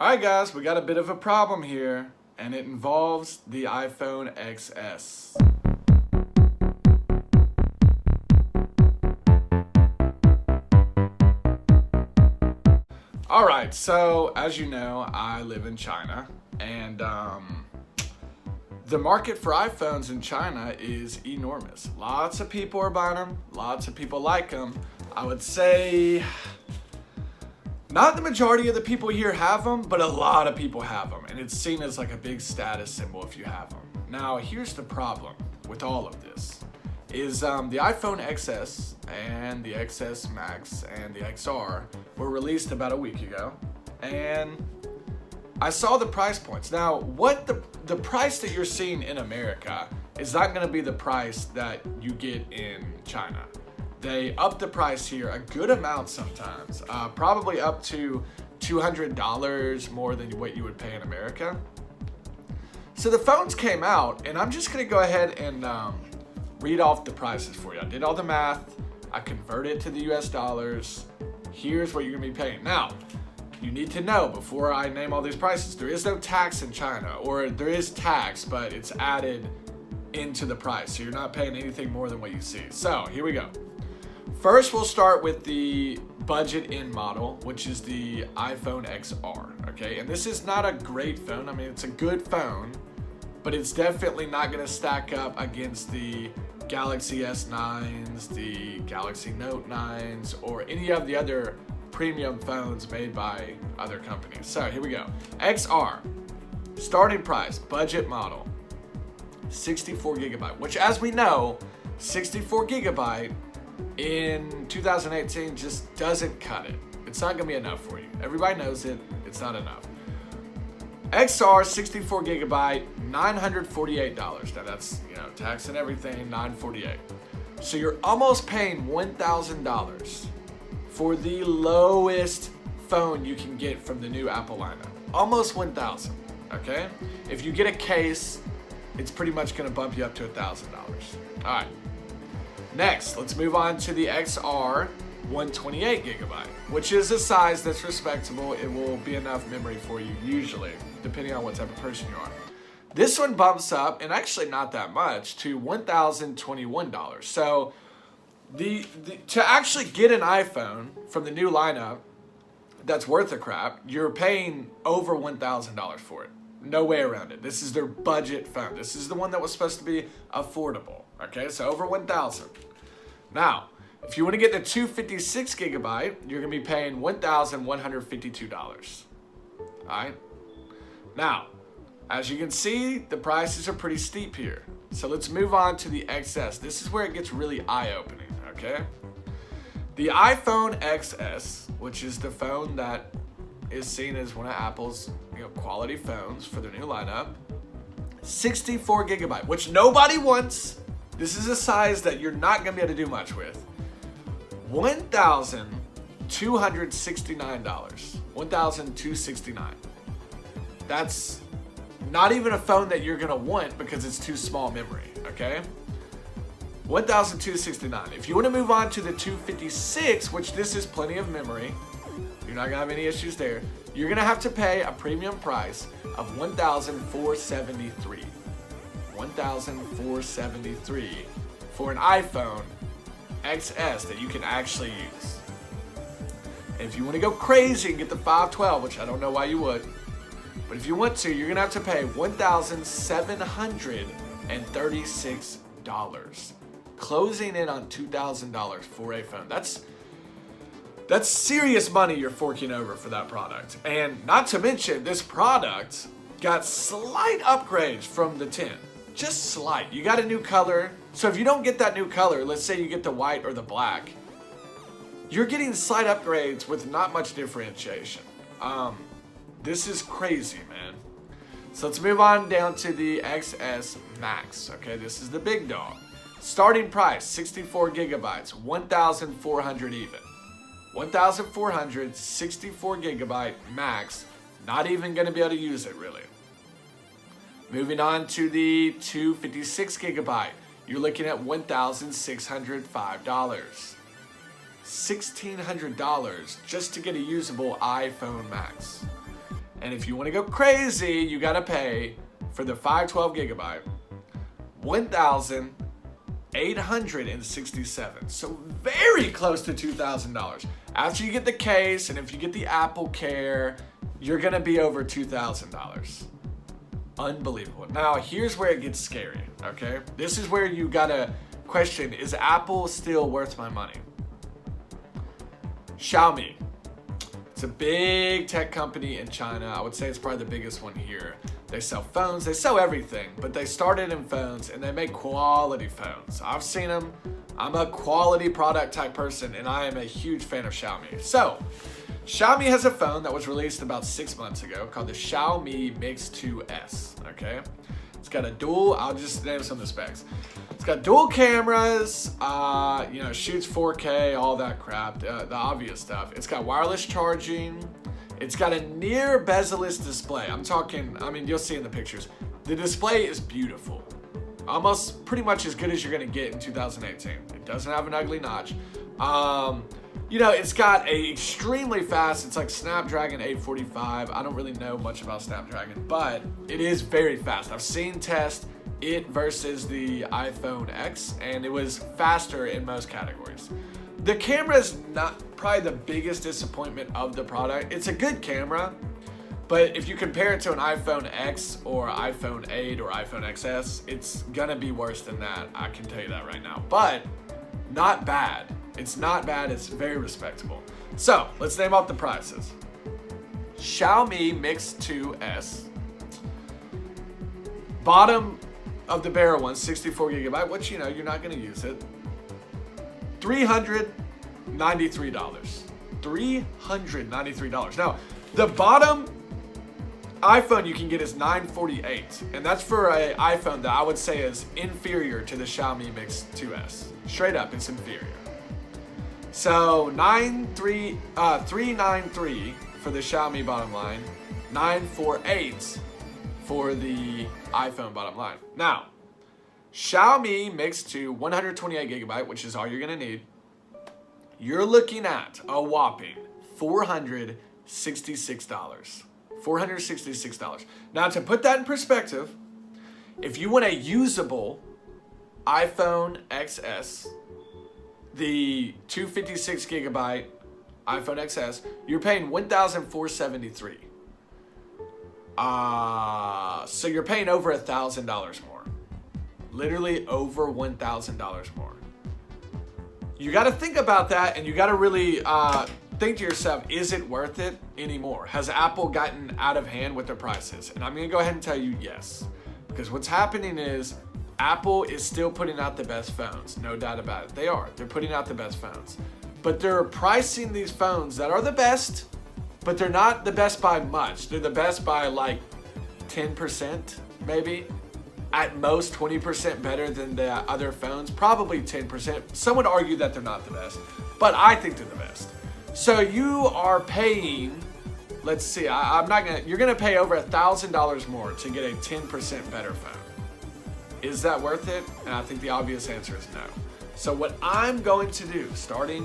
Alright guys, we got a bit of a problem here, and it involves the iPhone XS. Alright, so as you know, I live in China, and the market for iPhones in China is enormous. Lots of people are buying them, lots of people like them. I would say not the majority of the people here have them, but a lot of people have them, and it's seen as like a big status symbol if you have them. Now, here's the problem with all of this, is the iPhone XS and the XS Max and the XR were released about a week ago, and I saw the price points. Now, what the price that you're seeing in America is not gonna be the price that you get in China. They up the price here a good amount sometimes, probably up to $200 more than what you would pay in America. So the phones came out, and I'm just gonna go ahead and read off the prices for you. I did all the math, I converted it to the US dollars. Here's what you're gonna be paying. Now, you need to know before I name all these prices, there is no tax in China, or there is tax, but it's added into the price. So you're not paying anything more than what you see. So here we go. First, we'll start with the budget-in model, which is the iPhone XR, okay? And this is not a great phone. I mean, it's a good phone, but it's definitely not gonna stack up against the Galaxy S9s, the Galaxy Note 9s, or any of the other premium phones made by other companies. So here we go. XR, starting price, budget model, 64 gigabyte, which as we know, 64 gigabyte in 2018 just doesn't cut it. It's not gonna be enough for you. Everybody knows it, it's not enough. XR 64 gigabyte, $948. Now that's, tax and everything, $948. So you're almost paying $1,000 for the lowest phone you can get from the new Apple lineup. Almost 1,000, okay? If you get a case, it's pretty much gonna bump you up to $1,000. All right. Next, let's move on to the XR 128 gigabyte, which is a size that's respectable. It will be enough memory for you usually, depending on what type of person you are. This one bumps up, and actually not that much, to $1,021. So to actually get an iPhone from the new lineup that's worth the crap, you're paying over $1,000 for it. No way around it. This is their budget phone. This is the one that was supposed to be affordable. Okay, so over 1,000. Now, if you want to get the 256 gigabyte, you're going to be paying $1,152. All right. Now, as you can see, the prices are pretty steep here. So let's move on to the XS. This is where it gets really eye-opening. Okay. The iPhone XS, which is the phone that is seen as one of Apple's quality phones for their new lineup, 64 gigabyte, which nobody wants. This is a size that you're not gonna be able to do much with. $1,269. $1,269. That's not even a phone that you're gonna want because it's too small memory, okay? $1,269. If you want to move on to the 256, which this is plenty of memory, you're not gonna have any issues there. You're gonna have to pay a premium price of $1,473. $1,473 for an iPhone XS that you can actually use. And if you want to go crazy and get the 512, which I don't know why you would, but if you want to, you're gonna have to pay $1,736, closing in on $2,000 for a phone. That's serious money you're forking over for that product. And not to mention, this product got slight upgrades from the 10. Just slight. You got a new color. So if you don't get that new color, let's say you get the white or the black, you're getting slight upgrades with not much differentiation. This is crazy, man. So let's move on down to the XS Max. Okay, this is the big dog. Starting price, 64 gigabytes, 1,400 even. 1,400, 64 gigabyte max. Not even gonna be able to use it really. Moving on to the 256 gigabyte, you're looking at $1,605. $1,600 just to get a usable iPhone Max. And And if you want to go crazy, you got to pay for the 512 gigabyte, $1,867. So very close to $2,000. After you get the case, and if you get the Apple Care, you're going to be over $2,000. Unbelievable. Now, here's where it gets scary, okay? This is where you got to question, is Apple still worth my money? Xiaomi. It's a big tech company in China. I would say it's probably the biggest one here. They sell phones, they sell everything, but they started in phones and they make quality phones. I've seen them. I'm a quality product type person and I am a huge fan of Xiaomi. So, Xiaomi has a phone that was released about 6 months ago called the Xiaomi Mix 2S, okay? It's got a dual, I'll just name some of the specs. It's got dual cameras, shoots 4K, all that crap, the obvious stuff. It's got wireless charging. It's got a near bezel-less display. You'll see in the pictures. The display is beautiful. Almost pretty much as good as you're gonna get in 2018. It doesn't have an ugly notch. It's got a extremely fast, it's like Snapdragon 845. I don't really know much about Snapdragon, but it is very fast. I've seen test it versus the iPhone X, and it was faster in most categories. The camera is not probably the biggest disappointment of the product. It's a good camera, but if you compare it to an iPhone X or iPhone 8 or iPhone XS, it's gonna be worse than that. I can tell you that right now, but not bad. It's not bad, it's very respectable. So let's name off the prices. Xiaomi Mix 2S. Bottom of the barrel one, 64 gigabyte, which you're not gonna use it. $393. $393. Now, the bottom iPhone you can get is $948, and that's for an iPhone that I would say is inferior to the Xiaomi Mix 2S. Straight up, it's inferior. So $393 for the Xiaomi bottom line, $948 for the iPhone bottom line. Now, Xiaomi Mix 2 128 gigabyte, which is all you're gonna need. You're looking at a whopping $466. $466. Now, to put that in perspective, if you want a usable iPhone XS, the 256 gigabyte iPhone XS, you're paying $1,473. So you're paying over $1,000 more. Literally over $1,000 more. You got to think about that, and you got to really think to yourself, is it worth it anymore? Has Apple gotten out of hand with their prices? And I'm going to go ahead and tell you yes. Because what's happening is Apple is still putting out the best phones. No doubt about it. They are. They're putting out the best phones. But they're pricing these phones that are the best, but they're not the best by much. They're the best by like 10%, maybe. At most 20% better than the other phones. Probably 10%. Some would argue that they're not the best, but I think they're the best. So you are paying, let's see, you're gonna pay over $1,000 more to get a 10% better phone. Is that worth it? And I think the obvious answer is no. So what I'm going to do, starting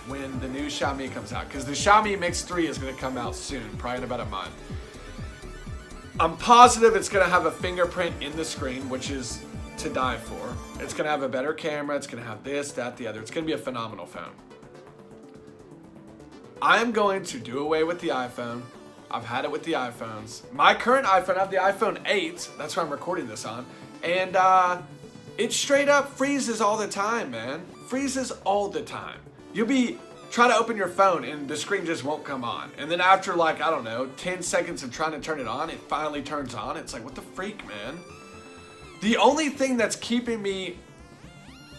when the new Xiaomi comes out, because the Xiaomi Mix 3 is gonna come out soon, probably in about a month. I'm positive it's gonna have a fingerprint in the screen, which is to die for. It's gonna have a better camera, it's gonna have this, that, the other. It's gonna be a phenomenal phone. I'm going to do away with the iPhone. I've had it with the iPhones. My current iPhone, I have the iPhone 8, that's what I'm recording this on, and it straight up freezes all the time, man. Freezes all the time. You'll be trying to open your phone and the screen just won't come on. And then after 10 seconds of trying to turn it on, it finally turns on. It's like, what the freak, man? The only thing that's keeping me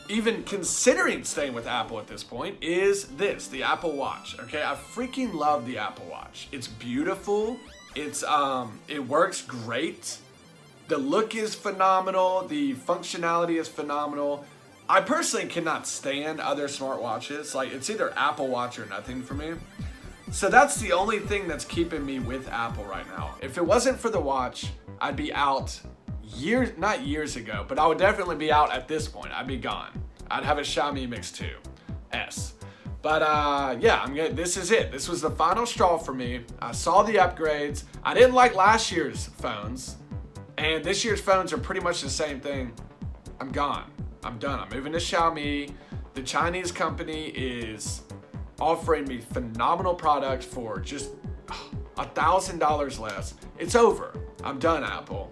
even considering staying with Apple at this point is this, the Apple Watch, okay? I freaking love the Apple Watch. It's beautiful. It works great. The look is phenomenal. The functionality is phenomenal. I personally cannot stand other smartwatches. Like, it's either Apple Watch or nothing for me. So that's the only thing that's keeping me with Apple right now. If it wasn't for the watch, I'd be out not years ago, but I would definitely be out at this point. I'd be gone. I'd have a Xiaomi Mix 2S. But yeah, this is it. This was the final straw for me. I saw the upgrades. I didn't like last year's phones, and this year's phones are pretty much the same thing. I'm gone. I'm done. I'm moving to Xiaomi. The Chinese company is offering me phenomenal products for just $1,000 less. It's over. I'm done, Apple.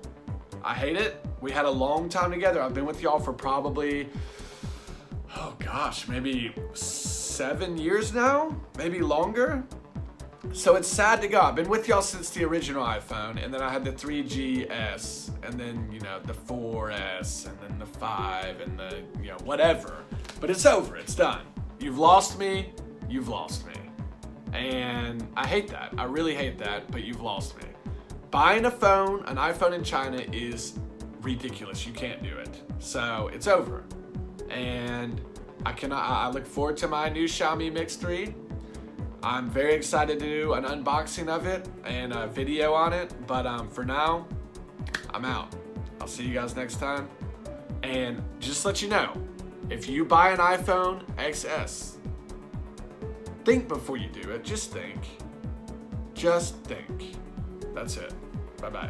I hate it. We had a long time together. I've been with y'all for probably, oh gosh, maybe 7 years now, maybe longer. So it's sad to go. I've been with y'all since the original iPhone, and then I had the 3GS, and then, you know, the 4S, and then the 5, and the, you know, whatever. But it's over. It's done. You've lost me. You've lost me. And I hate that. I really hate that, but you've lost me. Buying an iPhone in China is ridiculous. You can't do it. So it's over. And I look forward to my new Xiaomi Mix 3. I'm very excited to do an unboxing of it and a video on it. But for now, I'm out. I'll see you guys next time. And just let you know, if you buy an iPhone XS, think before you do it. Just think. Just think. That's it. Bye-bye.